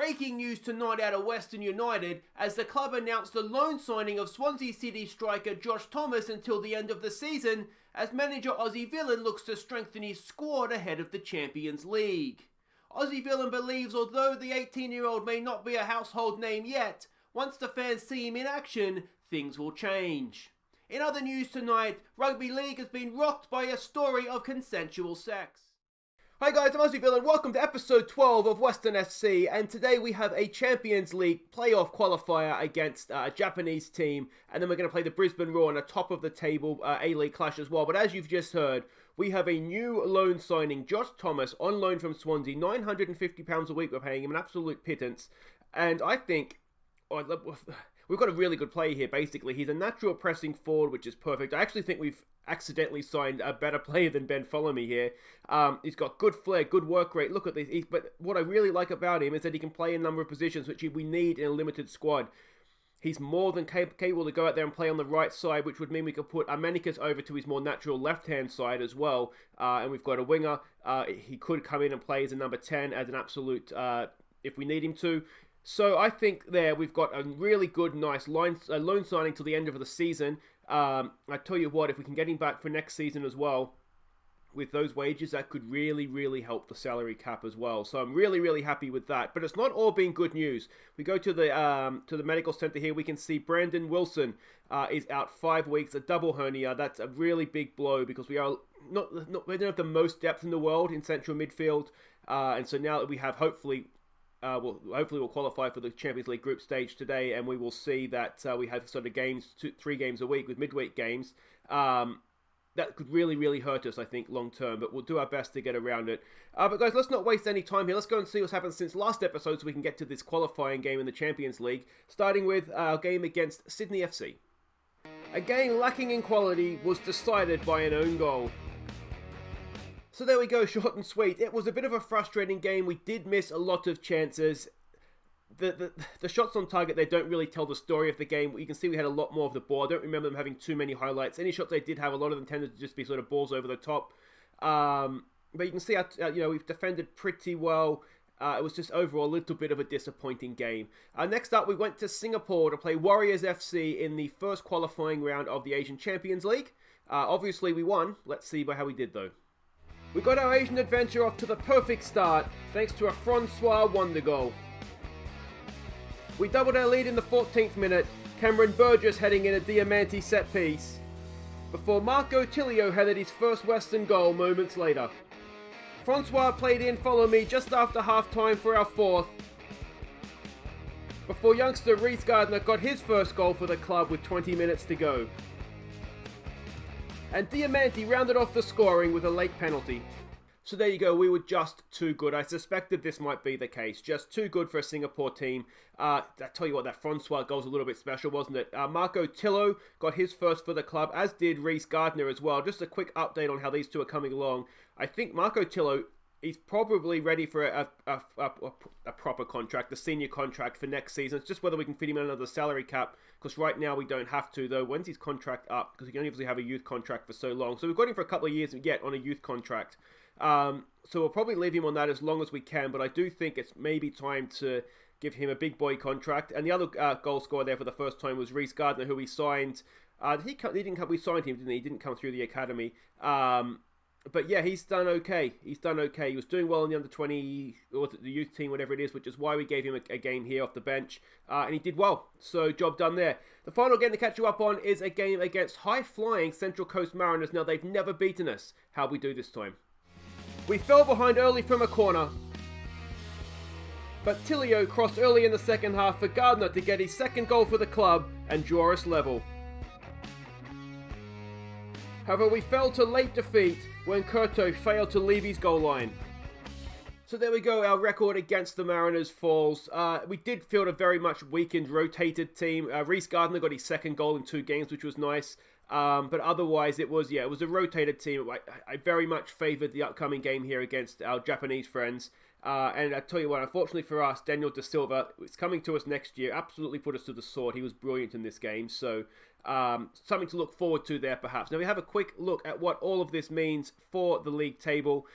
Breaking news tonight out of Western United as the club announced the loan signing of Swansea City striker Josh Thomas until the end of the season as manager Aussie Villain looks to strengthen his squad ahead of the Champions League. Aussie Villain believes although the 18-year-old may not be a household name yet, once the fans see him in action, things will change. In other news tonight, Rugby League has been rocked by a story of consensual sex. Hi guys, I'm Aussie Villain. Welcome to episode 12 of Western FC, and today we have a Champions League playoff qualifier against a Japanese team, and then we're going to play the Brisbane Roar on a top of the table A-League clash as well. But as you've just heard, we have a new loan signing, Josh Thomas, on loan from Swansea. £950 a week we're paying him, an absolute pittance, and I think we've got a really good player here, basically. He's a natural pressing forward, which is perfect. I actually think we've accidentally signed a better player than Ben Follow Me here. He's got good flair, good work rate. Look at this. But what I really like about him is that he can play in a number of positions, which we need in a limited squad. He's more than capable to go out there and play on the right side, which would mean we could put Armenicus over to his more natural left-hand side as well. And we've got a winger. He could come in and play as a number 10, as an absolute, if we need him to. So I think there we've got a really good, nice loan signing till the end of the season. I tell you what, if we can get him back for next season as well, with those wages, that could really, really help the salary cap as well. So I'm really, really happy with that. But it's not all been good news. We go to the medical centre here. We can see Brandon Wilson is out 5 weeks, a double hernia. That's a really big blow because we don't have the most depth in the world in central midfield. And so now that we have hopefully we'll qualify for the Champions League group stage today, and we will see that we have sort of games, 3 games a week with midweek games. That could really, really hurt us, I think, long term, but we'll do our best to get around it. But guys, let's not waste any time here. Let's go and see what's happened since last episode so we can get to this qualifying game in the Champions League, starting with our game against Sydney FC. A game lacking in quality was decided by an own goal. So there we go, short and sweet. It was a bit of a frustrating game. We did miss a lot of chances. The shots on target, they don't really tell the story of the game. You can see we had a lot more of the ball. I don't remember them having too many highlights. Any shots they did have, a lot of them tended to just be sort of balls over the top. But you can see, we've defended pretty well. It was just overall a little bit of a disappointing game. Next up, we went to Singapore to play Warriors FC in the first qualifying round of the Asian Champions League. Obviously, we won. Let's see how we did, though. We got our Asian adventure off to the perfect start, thanks to a Francois wonder goal. We doubled our lead in the 14th minute, Cameron Burgess heading in a Diamante set piece, before Marco Tilio headed his first Western goal moments later. Francois played in Follow Me just after half-time for our 4th, before youngster Reece Gardner got his first goal for the club with 20 minutes to go. And Diamante rounded off the scoring with a late penalty. So there you go, we were just too good. I suspected this might be the case. Just too good for a Singapore team. I tell you what, that Francois goal's a little bit special, wasn't it? Marco Tillo got his first for the club, as did Reece Gardner as well. Just a quick update on how these two are coming along. I think Marco Tillo, he's probably ready for a proper contract, the senior contract for next season. It's just whether we can fit him in another salary cap, because right now we don't have to, though. When's his contract up? Because he can obviously have a youth contract for so long. So we've got him for a couple of years yet on a youth contract. So we'll probably leave him on that as long as we can, but I do think it's maybe time to give him a big boy contract. And the other goal scorer there for the first time was Reece Gardner, who we signed. We signed him, didn't he? He didn't come through the academy. But yeah, he's done okay. He was doing well in the under-20, or the youth team, whatever it is, which is why we gave him a game here off the bench. And he did well. So job done there. The final game to catch you up on is a game against high-flying Central Coast Mariners. Now, they've never beaten us. How'd we do this time? We fell behind early from a corner, but Tilio crossed early in the second half for Gardner to get his second goal for the club and draw us level. However, we fell to late defeat when Curto failed to leave his goal line. So there we go, our record against the Mariners falls. We did field a very much weakened, rotated team. Reece Gardner got his second goal in 2 games, which was nice. But otherwise, it was a rotated team. I very much favoured the upcoming game here against our Japanese friends. And I tell you what, unfortunately for us, Daniel Da Silva is coming to us next year. Absolutely put us to the sword. He was brilliant in this game. So something to look forward to there, perhaps. Now we have a quick look at what all of this means for the league table.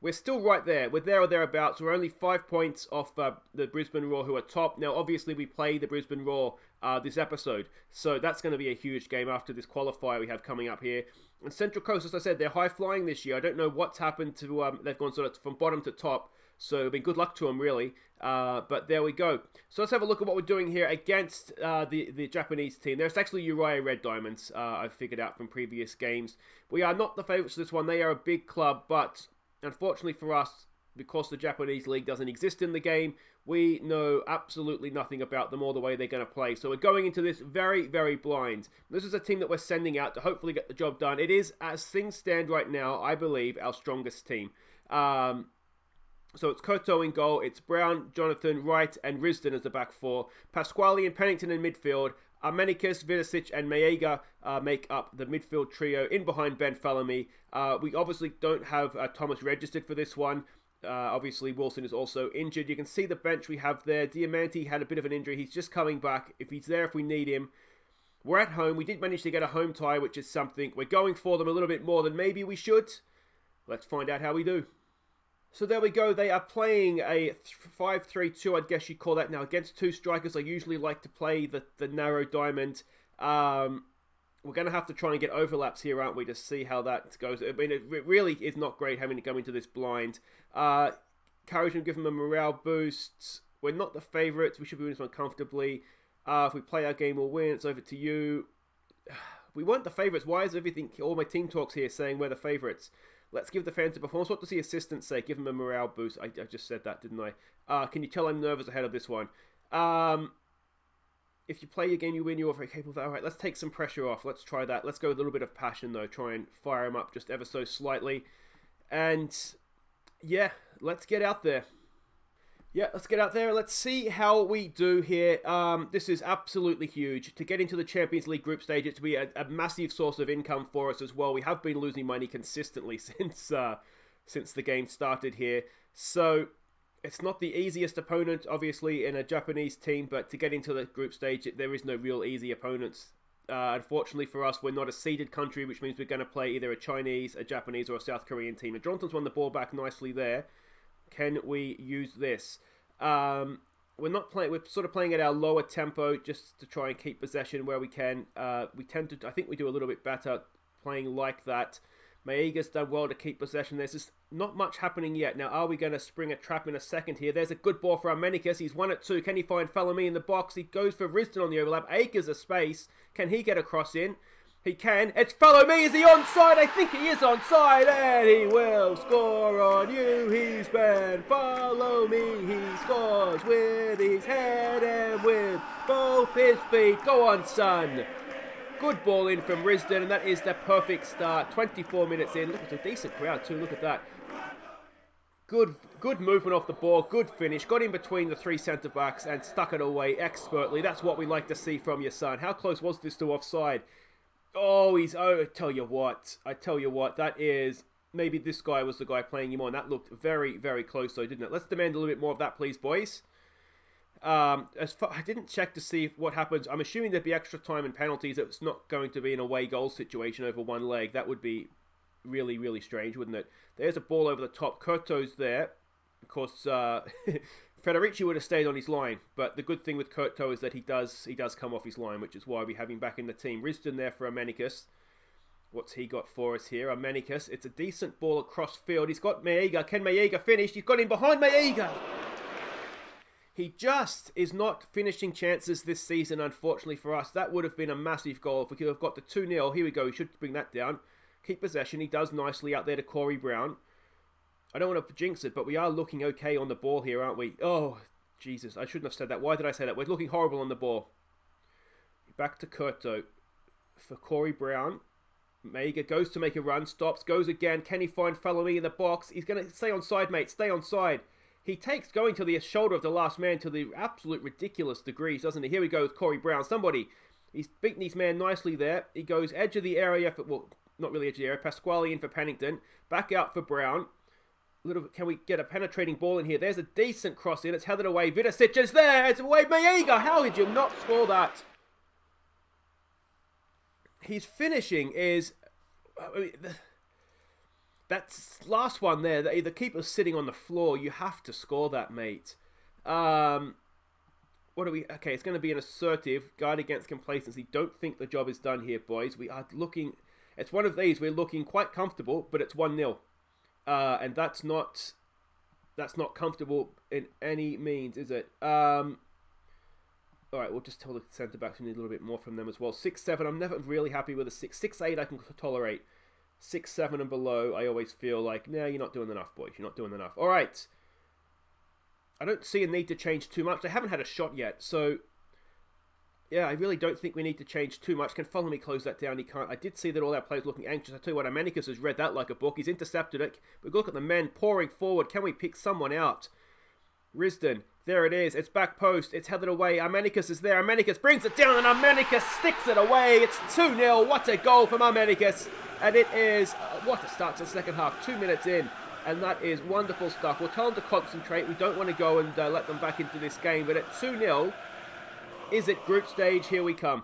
we're still right there. We're there or thereabouts. We're only 5 points off the Brisbane Roar, who are top. Now, obviously, we play the Brisbane Roar this episode, so that's going to be a huge game after this qualifier we have coming up here. And Central Coast, as I said, they're high-flying this year. I don't know what's happened to... they've gone sort of from bottom to top, so I mean, good luck to them, really. But there we go. So let's have a look at what we're doing here against the Japanese team. There's actually Urawa Red Diamonds, I've figured out from previous games. We are not the favourites for this one. They are a big club, but unfortunately for us, because the Japanese league doesn't exist in the game, we know absolutely nothing about them or the way they're going to play. So we're going into this very, very blind. This is a team that we're sending out to hopefully get the job done. It is, as things stand right now, I believe, our strongest team. So it's Koto in goal, it's Brown, Jonathan, Wright, and Risdon as the back four. Pasquale and Pennington in midfield. Armenicus, Vidicic, and Maega make up the midfield trio in behind Ben Falamy. We obviously don't have Thomas registered for this one. Obviously, Wilson is also injured. You can see the bench we have there. Diamanti had a bit of an injury. He's just coming back. If he's there, if we need him. We're at home. We did manage to get a home tie, which is something. We're going for them a little bit more than maybe we should. Let's find out how we do. So there we go. They are playing a 5-3-2, I guess you'd call that now, against two strikers. I usually like to play the narrow diamond. We're going to have to try and get overlaps here, aren't we, to see how that goes. I mean, it really is not great having to go into this blind. Courage and give them a morale boost. We're not the favourites. We should be winning this one comfortably. If we play our game, we'll win. It's over to you. We weren't the favourites. Why is everything, all my team talks here saying we're the favourites? Let's give the fans a performance. What does the assistant say? Give them a morale boost. I just said that, didn't I? Can you tell I'm nervous ahead of this one? If you play your game, you win. You're very capable of that. All right, let's take some pressure off. Let's try that. Let's go with a little bit of passion, though. Try and fire him up just ever so slightly. And, yeah, let's get out there. Yeah, let's get out there. Let's see how we do here. This is absolutely huge. To get into the Champions League group stage, it's to be a massive source of income for us as well. We have been losing money consistently since the game started here. So it's not the easiest opponent, obviously, in a Japanese team, but to get into the group stage, there is no real easy opponents. Unfortunately for us, we're not a seeded country, which means we're going to play either a Chinese, a Japanese, or a South Korean team. And Jonathan's won the ball back nicely there. Can we use this? We're not playing. We're sort of playing at our lower tempo just to try and keep possession where we can. We tend to. I think we do a little bit better playing like that. Maega's done well to keep possession. There's just not much happening yet. Now, are we going to spring a trap in a second here? There's a good ball for Armenicus. He's 1-2. Can he find Falamy in the box? He goes for Risdon on the overlap. Acres of space. Can he get a cross in? He can. It's Falamy. Is he onside? I think he is onside. And he will score on you. He's been. Follow me. He scores with his head and with both his feet. Go on, son. Good ball in from Risdon, and that is the perfect start. 24 minutes in. Look, it's a decent crowd too. Look at that. Good movement off the ball. Good finish. Got in between the three centre-backs and stuck it away expertly. That's what we like to see from your son. How close was this to offside? Oh, I tell you what. That is... Maybe this guy was the guy playing him on. That looked very, very close though, didn't it? Let's demand a little bit more of that, please, boys. I didn't check to see what happens. I'm assuming there'd be extra time and penalties. It's not going to be an away goal situation over one leg. That would be really, really strange, wouldn't it? There's a ball over the top. Kurto's there. Of course, Federici would have stayed on his line, but the good thing with Kurto is that he does come off his line, which is why we have him back in the team. Risdon there for Armenicus. What's he got for us here? Armenicus. It's a decent ball across field. He's got Maega. Can Maega finish? He's got him behind Maega. He just is not finishing chances this season, unfortunately for us. That would have been a massive goal. If we could have got the 2-0, here we go. We should bring that down. Keep possession. He does nicely out there to Corey Brown. I don't want to jinx it, but we are looking okay on the ball here, aren't we? Oh, Jesus. I shouldn't have said that. Why did I say that? We're looking horrible on the ball. Back to Kurto for Corey Brown. Maega goes to make a run. Stops. Goes again. Can he find Falamy in the box? He's going to stay onside, mate. Stay onside. He takes going to the shoulder of the last man to the absolute ridiculous degrees, doesn't he? Here we go with Corey Brown. He's beaten his man nicely there. He goes edge of the area for, well, not really edge of the area. Pasquale in for Pennington. Back out for Brown. Can we get a penetrating ball in here? There's a decent cross in. It's headed away. Vidicic is there. It's away. Maega. How did you not score that? His finishing is... I mean, That's last one there. The keeper's sitting on the floor. You have to score that, mate. What do we... Okay, it's going to be an assertive guard against complacency. Don't think the job is done here, boys. We are looking... It's one of these. We're looking quite comfortable, but it's 1-0. And that's not comfortable in any means, is it? All right, we'll just tell the centre-backs we need a little bit more from them as well. 6-7, I'm never really happy with a 6. 6-8 I can tolerate. 6-7 and below, I always feel like, nah, you're not doing enough, boys. You're not doing enough. All right. I don't see a need to change too much. They haven't had a shot yet, so... Yeah, I really don't think we need to change too much. Can follow me close that down? He can't. I did see that all our players looking anxious. I tell you what, Amanicus has read that like a book. He's intercepted it. But look at the men pouring forward. Can we pick someone out? Risdon. There it is. It's back post. It's headed away. Amanicus is there. Amanicus brings it down, and Amanicus sticks it away. It's 2-0. What a goal from Amanicus. And it is... what a start to the second half. 2 minutes in. And that is wonderful stuff. We'll tell them to concentrate. We don't want to go and let them back into this game. But at 2-0, is it group stage? Here we come.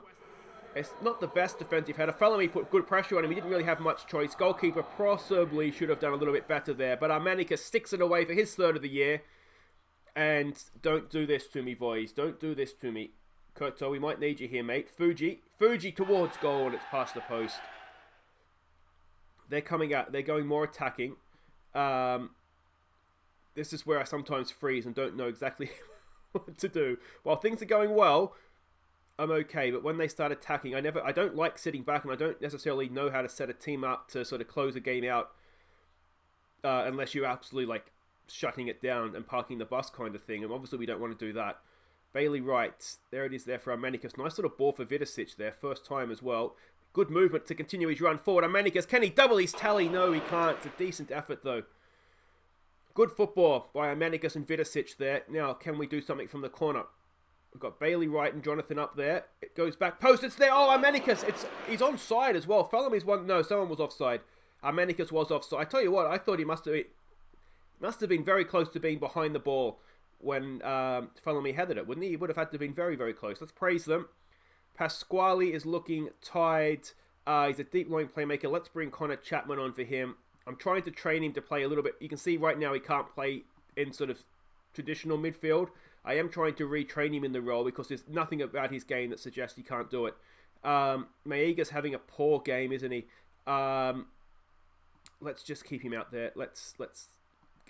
It's not the best defensive header. Felony put good pressure on him. He didn't really have much choice. Goalkeeper possibly should have done a little bit better there. But Armanicus sticks it away for his third of the year. And don't do this to me, boys. Don't do this to me. Kurto, we might need you here, mate. Fuji towards goal, and it's past the post. They're coming out. They're going more attacking. This is where I sometimes freeze and don't know exactly what to do. While things are going well, I'm okay. But when they start attacking, I don't like sitting back, and I don't necessarily know how to set a team up to sort of close a game out unless you're absolutely like shutting it down and parking the bus kind of thing. And obviously we don't want to do that. Bailey Wright, there it is there for Armanicus. Nice little ball for Vidicic there, first time as well. Good movement to continue his run forward. Armanicus, can he double his tally? No, he can't. It's a decent effort though. Good football by Armanicus and Vidicic there. Now, can we do something from the corner? We've got Bailey Wright and Jonathan up there. It goes back post. It's there. Oh, Armanicus. He's onside as well. Fellamy's one. No, someone was offside. Armanicus was offside. I tell you what, I thought he must have been very close to being behind the ball when Fellamy headed it, wouldn't he? He would have had to have been very, very close. Let's praise them. Pasquale is looking tied. He's a deep line playmaker. Let's bring Connor Chapman on for him. I'm trying to train him to play a little bit. You can see right now he can't play in sort of traditional midfield. I am trying to retrain him in the role because there's nothing about his game that suggests he can't do it. Maega's having a poor game, isn't he? Let's just keep him out there. Let's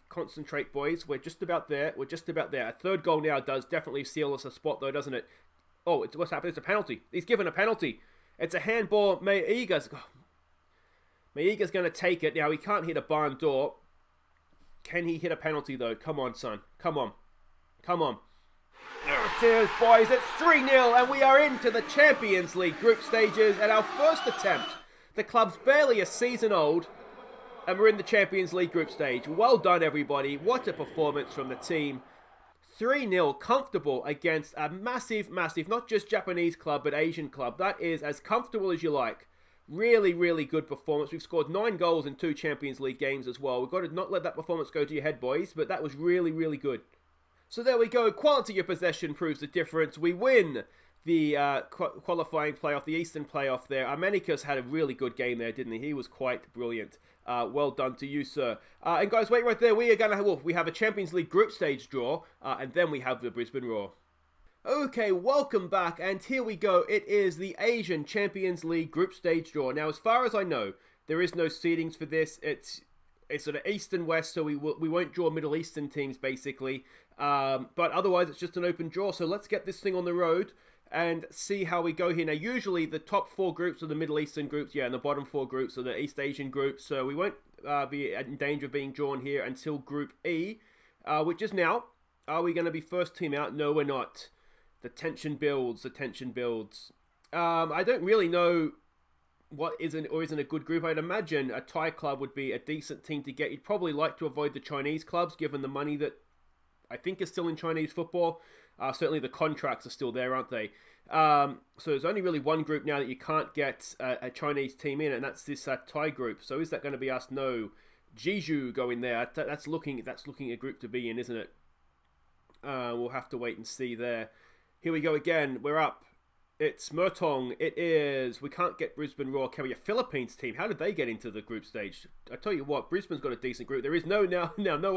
concentrate, boys. We're just about there. We're just about there. A third goal now does definitely seal us a spot, though, doesn't it? Oh, what's happened? It's a penalty. He's given a penalty. It's a handball. Maega's going to take it. Now, he can't hit a barn door. Can he hit a penalty, though? Come on, son. Come on. Come on. There it is, boys. It's 3-0, and we are into the Champions League group stages at our first attempt. The club's barely a season old, and we're in the Champions League group stage. Well done, everybody. What a performance from the team. 3-0, comfortable against a massive, not just Japanese club, but Asian club. That is as comfortable as you like. Really, really good performance. We've scored 9 goals in 2 Champions League games as well. We've got to not let that performance go to your head, boys, but that was really, really good. So there we go. Quality of possession proves the difference. We win the qualifying playoff, the Eastern playoff there. Armanicus had a really good game there, didn't he? He was quite brilliant. Well done to you, sir. And guys, wait right there. We have a Champions League group stage draw, and then we have the Brisbane Roar. Okay, welcome back, and here we go. It is the Asian Champions League group stage draw. Now, as far as I know, there is no seedings for this. It's sort of East and West, so we won't draw Middle Eastern teams, basically. But otherwise, it's just an open draw. So let's get this thing on the road and see how we go here. Now, usually the top 4 groups are the Middle Eastern groups, and the bottom 4 groups are the East Asian groups. So we won't be in danger of being drawn here until Group E, which is now. Are we going to be first team out? No, we're not. The tension builds. I don't really know what isn't or isn't a good group. I'd imagine a Thai club would be a decent team to get. You'd probably like to avoid the Chinese clubs, given the money that I think is still in Chinese football. Certainly the contracts are still there, aren't they? So there's only really one group now that you can't get a Chinese team in, and that's this Thai group. So is that going to be us? No. Jeju going there. That's looking a group to be in, isn't it? We'll have to wait and see there. Here we go again. We're up. It's Murtong. It is. We can't get Brisbane Roar carry a Philippines team. How did they get into the group stage? I tell you what, Brisbane's got a decent group. There is no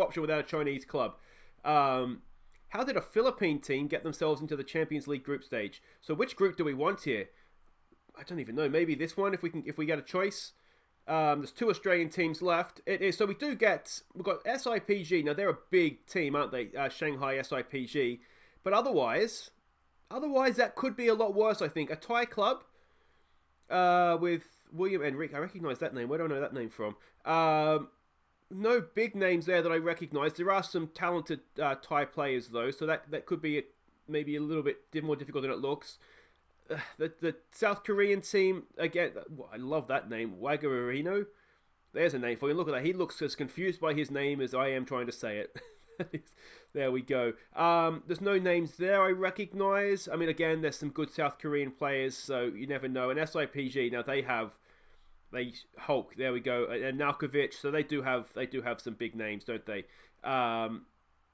option without a Chinese club. How did a Philippine team get themselves into the Champions League group stage? So which group do we want here? I don't even know. Maybe this one if we get a choice. There's 2 Australian teams left. It is. So we've got SIPG. Now they're a big team, aren't they? Shanghai SIPG. But otherwise, that could be a lot worse, I think. A Thai club with William Enrique. I recognise that name. Where do I know that name from? No big names there that I recognise. There are some talented Thai players, though, so that could be maybe a little bit more difficult than it looks. The South Korean team, again, I love that name, Wagarino. There's a name for you. Look at that. He looks as confused by his name as I am trying to say it. There we go. There's no names there I recognise. I mean, again, there's some good South Korean players, so you never know. And SIPG, now they Hulk, there we go, and Nalkovic, so they do have some big names, don't they?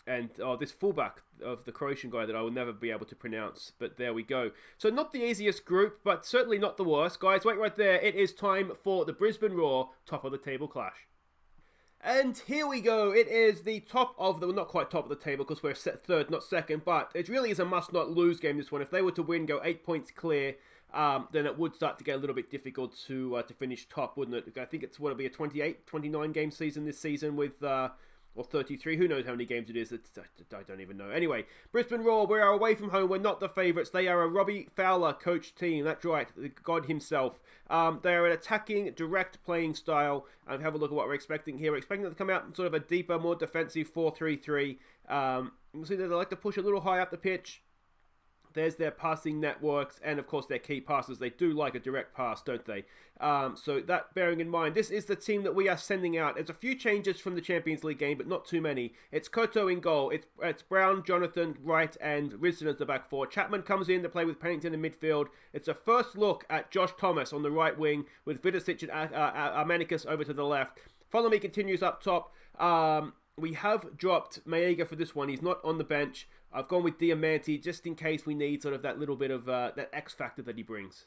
And this fullback of the Croatian guy that I will never be able to pronounce, but there we go. So not the easiest group, but certainly not the worst. Guys, wait right there. It is time for the Brisbane Roar top of the table clash. And here we go. It is the not quite top of the table because we're set third, not second, but it really is a must-not-lose game, this one. If they were to win, go 8 points clear, then it would start to get a little bit difficult to finish top, wouldn't it? I think it's what it'll be a 28, 29 game season this season with or 33. Who knows how many games it is? I don't even know. Anyway, Brisbane Roar, we are away from home. We're not the favourites. They are a Robbie Fowler coached team. That's right, the God himself. They are an attacking, direct playing style. And have a look at what we're expecting here. We're expecting them to come out in sort of a deeper, more defensive 4-3-3. You can see that they like to push a little high up the pitch. There's their passing networks and, of course, their key passes. They do like a direct pass, don't they? So that bearing in mind, this is the team that we are sending out. There's a few changes from the Champions League game, but not too many. It's Koto in goal. It's Brown, Jonathan, Wright, and Risden as the back four. Chapman comes in to play with Pennington in midfield. It's a first look at Josh Thomas on the right wing with Vidicic and Armanicus over to the left. Follow Me continues up top. We have dropped Maega for this one. He's not on the bench. I've gone with Diamanti just in case we need sort of that little bit of that X factor that he brings.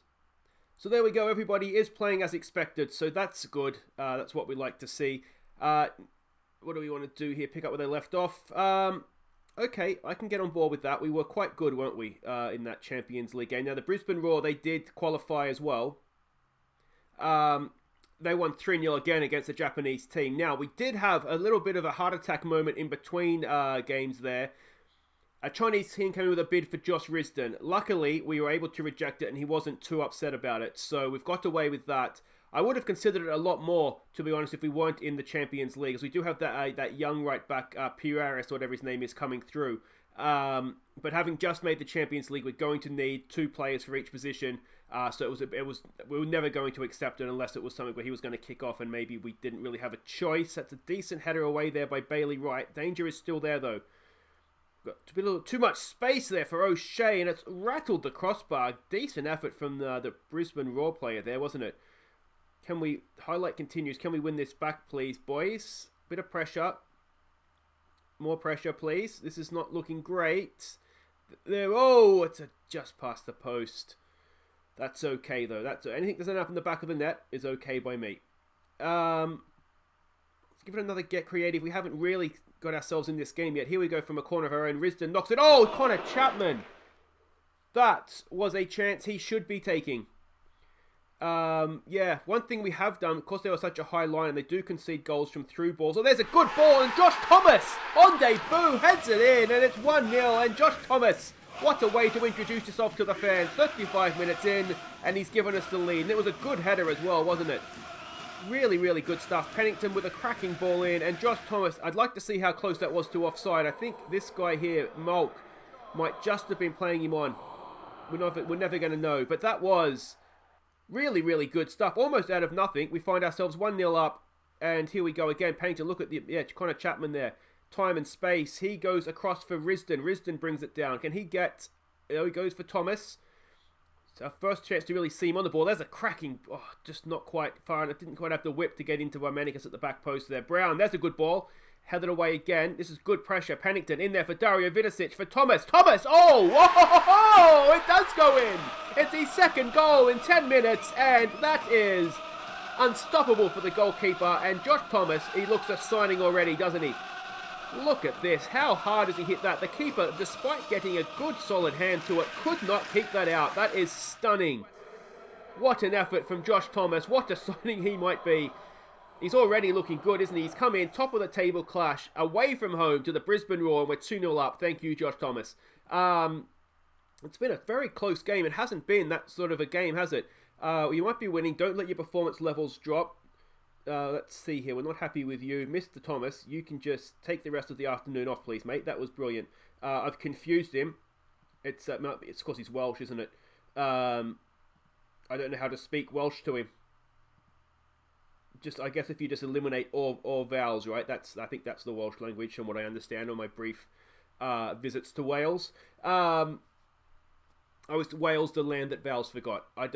So there we go. Everybody is playing as expected. So that's good. That's what we like to see. What do we want to do here? Pick up where they left off. Okay, I can get on board with that. We were quite good, weren't we, in that Champions League game. Now, the Brisbane Roar, they did qualify as well. They won 3-0 again against the Japanese team. Now, we did have a little bit of a heart attack moment in between games there. A Chinese team came in with a bid for Josh Risden. Luckily, we were able to reject it and he wasn't too upset about it. So we've got away with that. I would have considered it a lot more, to be honest, if we weren't in the Champions League. As we do have that young right back, Piraris, whatever his name is, coming through. But having just made the Champions League, we're going to need 2 players for each position. So we were never going to accept it unless it was something where he was going to kick off and maybe we didn't really have a choice. That's a decent header away there by Bailey Wright. Danger is still there though. Got a little too much space there for O'Shea and it's rattled the crossbar. Decent effort from the Brisbane Roar player there, wasn't it? Highlight continues. Can we win this back, please, boys? Bit of pressure. More pressure, please. This is not looking great. There. Oh, it's just past the post. That's okay, though. Anything that doesn't happen in the back of the net is okay by me. Let's give it another get creative. We haven't really got ourselves in this game yet. Here we go from a corner of our own. Risden knocks it. Oh, Connor Chapman. That was a chance he should be taking. Yeah, one thing we have done, of course they were such a high line and they do concede goals from through balls. Oh, there's a good ball and Josh Thomas on debut heads it in and it's 1-0 and Josh Thomas, what a way to introduce yourself to the fans. 35 minutes in and he's given us the lead and it was a good header as well, wasn't it? Really, really good stuff. Pennington with a cracking ball in and Josh Thomas, I'd like to see how close that was to offside. I think this guy here, Malk, might just have been playing him on. We're never going to know, but that was really, really good stuff. Almost out of nothing. We find ourselves 1-0 up. And here we go again. Pennington, look at Connor Chapman there. Time and space. He goes across for Risden. Risden brings it down. Can he get... There he goes for Thomas. It's our first chance to really see him on the ball. There's a cracking... Oh, just not quite far. And it didn't quite have the whip to get into Armanicus at the back post there. Brown, there's a good ball. Headed away again. This is good pressure. Pennington in there for Dario Vidicic for Thomas. Thomas! Oh! Whoa! It does go in! It's his second goal in 10 minutes, and that is unstoppable for the goalkeeper. And Josh Thomas, he looks a signing already, doesn't he? Look at this. How hard does he hit that? The keeper, despite getting a good solid hand to it, could not keep that out. That is stunning. What an effort from Josh Thomas. What a signing he might be. He's already looking good, isn't he? He's come in top of the table clash, away from home to the Brisbane Roar, and we're 2-0 up. Thank you, Josh Thomas. It's been a very close game. It hasn't been that sort of a game, has it? You might be winning. Don't let your performance levels drop. Let's see here. We're not happy with you. Mr. Thomas, you can just take the rest of the afternoon off, please, mate. That was brilliant. I've confused him. It's because he's Welsh, isn't it? I don't know how to speak Welsh to him. I guess if you just eliminate all vowels, right? I think that's the Welsh language, from what I understand on my brief visits to Wales. I was Wales, the land that vowels forgot. I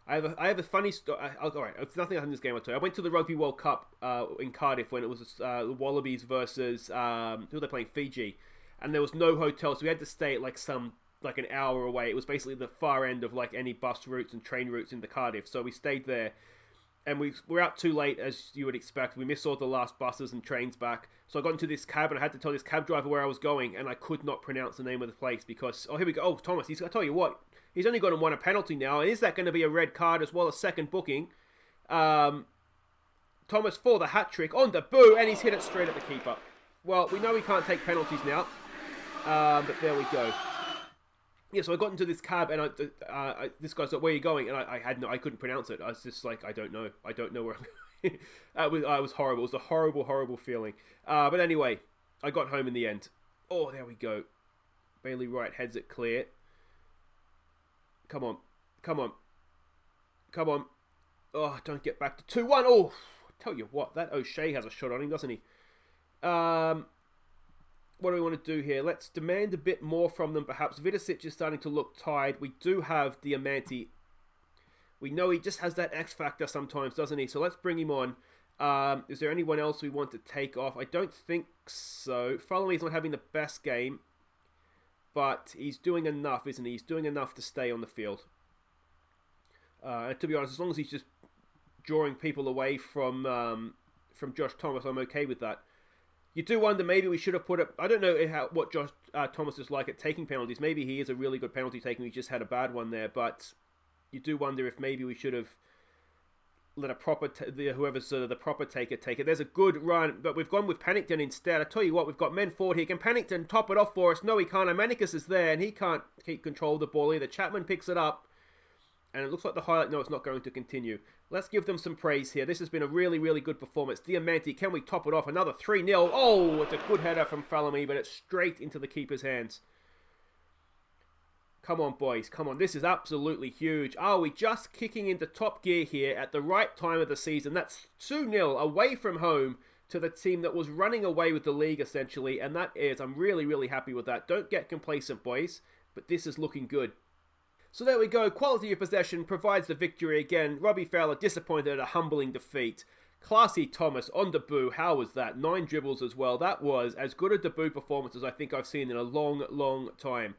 have a funny story. All right, it's nothing in this game. I'll tell you. I went to the Rugby World Cup in Cardiff when it was the Wallabies versus who were they playing? Fiji, and there was no hotel, so we had to stay at like an hour away. It was basically the far end of like any bus routes and train routes into Cardiff. So we stayed there. And we were out too late, as you would expect. We missed all the last buses and trains back. So I got into this cab, and I had to tell this cab driver where I was going, and I could not pronounce the name of the place because... Oh, here we go. Oh, Thomas, I tell you what. He's only got him 1 a penalty now. And is that going to be a red card as well as second booking? Thomas for the hat-trick on the boo, and he's hit it straight at the keeper. Well, we know he can't take penalties now. But there we go. Yeah, so I got into this cab, and this guy's like, "Where are you going?" And I couldn't pronounce it. I was just like, I don't know where I'm going. It was horrible. It was a horrible, horrible feeling. But anyway, I got home in the end. Oh, there we go. Bailey Wright heads it clear. Come on. Oh, don't get back to 2-1. Oh, I tell you what, that O'Shea has a shot on him, doesn't he? What do we want to do here? Let's demand a bit more from them, perhaps. Vidicic is starting to look tired. We do have Diamanti. We know he just has that X factor sometimes, doesn't he? So let's bring him on. Is there anyone else we want to take off? I don't think so. Following's not having the best game, but he's doing enough, isn't he? He's doing enough to stay on the field. And to be honest, as long as he's just drawing people away from Josh Thomas, I'm okay with that. You do wonder, maybe we should have put up... I don't know what Josh Thomas is like at taking penalties. Maybe he is a really good penalty taker. He just had a bad one there. But you do wonder if maybe we should have let a proper... whoever's the proper taker take it. There's a good run, but we've gone with Pennington instead. I tell you what, we've got men forward here. Can Pennington top it off for us? No, he can't. Amanicus is there, and he can't keep control of the ball either. Chapman picks it up. And it looks like the highlight... No, it's not going to continue. Let's give them some praise here. This has been a really, really good performance. Diamanti, can we top it off? Another 3-0. Oh, it's a good header from Falami, but it's straight into the keeper's hands. Come on, boys. Come on. This is absolutely huge. Are we just kicking into top gear here at the right time of the season? That's 2-0 away from home to the team that was running away with the league, essentially. And that is... I'm really, really happy with that. Don't get complacent, boys. But this is looking good. So there we go, quality of possession provides the victory again. Robbie Fowler disappointed at a humbling defeat. Classy Thomas on debut, how was that? 9 dribbles as well. That was as good a debut performance as I think I've seen in a long, long time.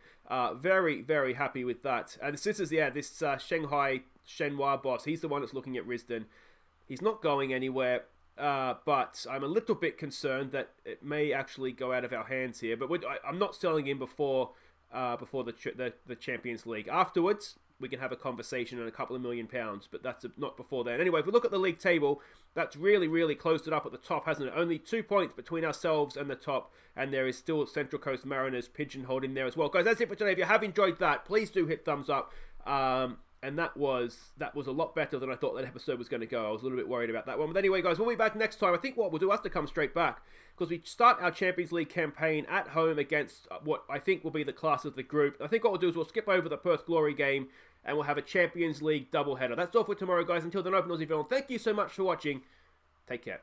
Very, very happy with that. And this is, this Shanghai Shenhua boss. He's the one that's looking at Risdon. He's not going anywhere, but I'm a little bit concerned that it may actually go out of our hands here. But I'm not selling him before the Champions League. Afterwards, we can have a conversation and a couple of £1 million, but that's not before then. Anyway, if we look at the league table, that's really, really closed it up at the top, hasn't it? Only 2 points between ourselves and the top, and there is still Central Coast Mariners pigeonholed in there as well. Guys, that's it for today. If you have enjoyed that, please do hit thumbs up. And that was a lot better than I thought that episode was going to go. I was a little bit worried about that one. But anyway, guys, we'll be back next time. I think what we'll do is to come straight back, because we start our Champions League campaign at home against what I think will be the class of the group. I think what we'll do is we'll skip over the Perth Glory game, and we'll have a Champions League doubleheader. That's all for tomorrow, guys. Until then, open Aussie Villain. Thank you so much for watching. Take care.